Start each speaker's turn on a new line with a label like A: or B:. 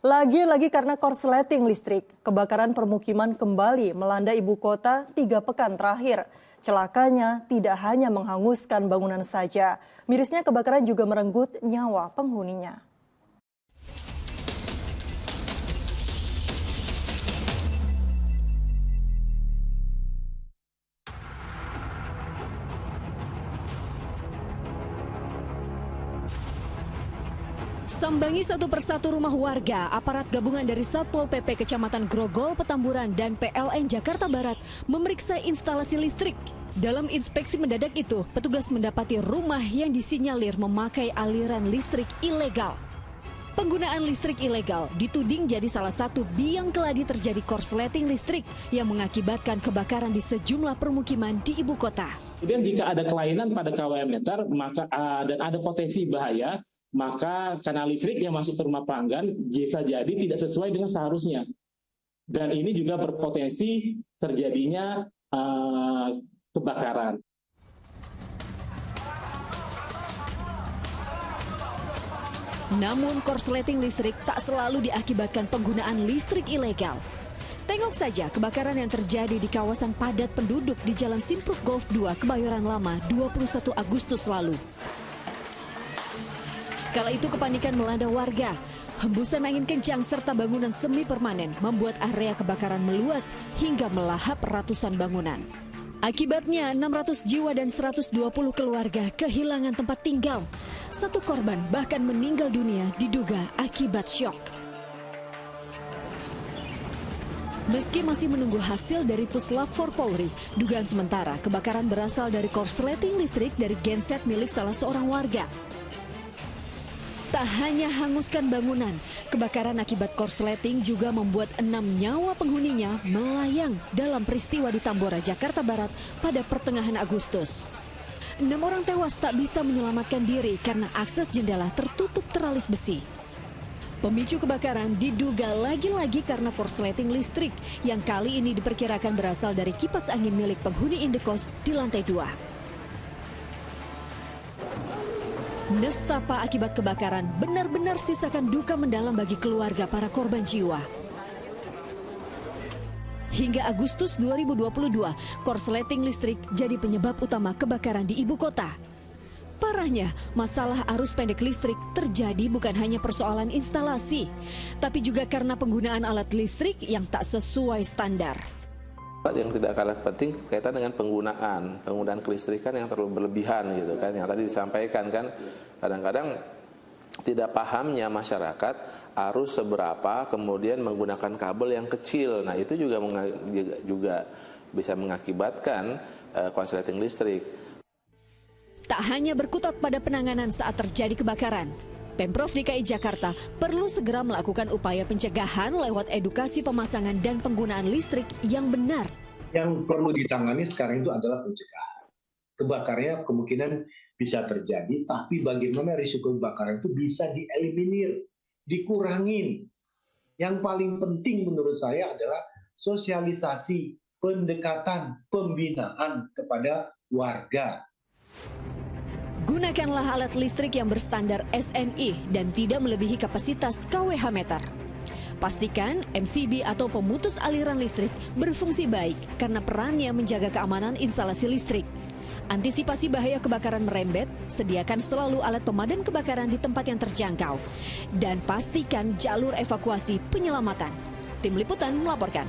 A: Lagi-lagi karena korsleting listrik, kebakaran permukiman kembali melanda ibu kota 3 pekan terakhir. Celakanya tidak hanya menghanguskan bangunan saja, mirisnya kebakaran juga merenggut nyawa penghuninya.
B: Sambangi satu persatu rumah warga, aparat gabungan dari Satpol PP Kecamatan Grogol, Petamburan, dan PLN Jakarta Barat memeriksa instalasi listrik. Dalam inspeksi mendadak itu, petugas mendapati rumah yang disinyalir memakai aliran listrik ilegal. Penggunaan listrik ilegal dituding jadi salah satu biang keladi terjadi korsleting listrik yang mengakibatkan kebakaran di sejumlah permukiman di ibu kota.
C: Kemudian jika ada kelainan pada KWM meter dan ada potensi bahaya, maka kanal listrik yang masuk ke rumah pelanggan bisa jadi tidak sesuai dengan seharusnya. Dan ini juga berpotensi terjadinya kebakaran.
B: Namun korsleting listrik tak selalu diakibatkan penggunaan listrik ilegal. Tengok saja kebakaran yang terjadi di kawasan padat penduduk di Jalan Simpruk Golf 2, Kebayoran Lama, 21 Agustus lalu. Kala itu kepanikan melanda warga. Hembusan angin kencang serta bangunan semi permanen membuat area kebakaran meluas hingga melahap ratusan bangunan. Akibatnya 600 jiwa dan 120 keluarga kehilangan tempat tinggal. Satu korban bahkan meninggal dunia diduga akibat syok. Meski masih menunggu hasil dari Puslap 4 Polri, dugaan sementara kebakaran berasal dari korsleting listrik dari genset milik salah seorang warga. Tak hanya hanguskan bangunan, kebakaran akibat korsleting juga membuat 6 nyawa penghuninya melayang dalam peristiwa di Tambora, Jakarta Barat pada pertengahan Agustus. 6 orang tewas tak bisa menyelamatkan diri karena akses jendela tertutup teralis besi. Pemicu kebakaran diduga lagi-lagi karena korsleting listrik yang kali ini diperkirakan berasal dari kipas angin milik penghuni indekos di lantai 2. Nestapa akibat kebakaran benar-benar sisakan duka mendalam bagi keluarga para korban jiwa. Hingga Agustus 2022, korsleting listrik jadi penyebab utama kebakaran di ibu kota. Parahnya, masalah arus pendek listrik terjadi bukan hanya persoalan instalasi, tapi juga karena penggunaan alat listrik yang tak sesuai standar.
D: Yang tidak kalah penting kaitan dengan penggunaan kelistrikan yang terlalu berlebihan gitu kan, yang tadi disampaikan kan, kadang-kadang tidak pahamnya masyarakat arus seberapa, kemudian menggunakan kabel yang kecil. Nah itu juga bisa mengakibatkan korsleting listrik.
B: Tak hanya berkutat pada penanganan saat terjadi kebakaran, Pemprov DKI Jakarta perlu segera melakukan upaya pencegahan lewat edukasi pemasangan dan penggunaan listrik yang benar.
E: Yang perlu ditangani sekarang itu adalah pencegahan. Kebakarannya kemungkinan bisa terjadi, tapi bagaimana risiko kebakaran itu bisa dieliminir, dikurangin. Yang paling penting menurut saya adalah sosialisasi, pendekatan, pembinaan kepada warga.
B: Gunakanlah alat listrik yang berstandar SNI dan tidak melebihi kapasitas kWh meter. Pastikan MCB atau pemutus aliran listrik berfungsi baik karena perannya menjaga keamanan instalasi listrik. Antisipasi bahaya kebakaran merembet, sediakan selalu alat pemadam kebakaran di tempat yang terjangkau. Dan pastikan jalur evakuasi penyelamatan. Tim Liputan melaporkan.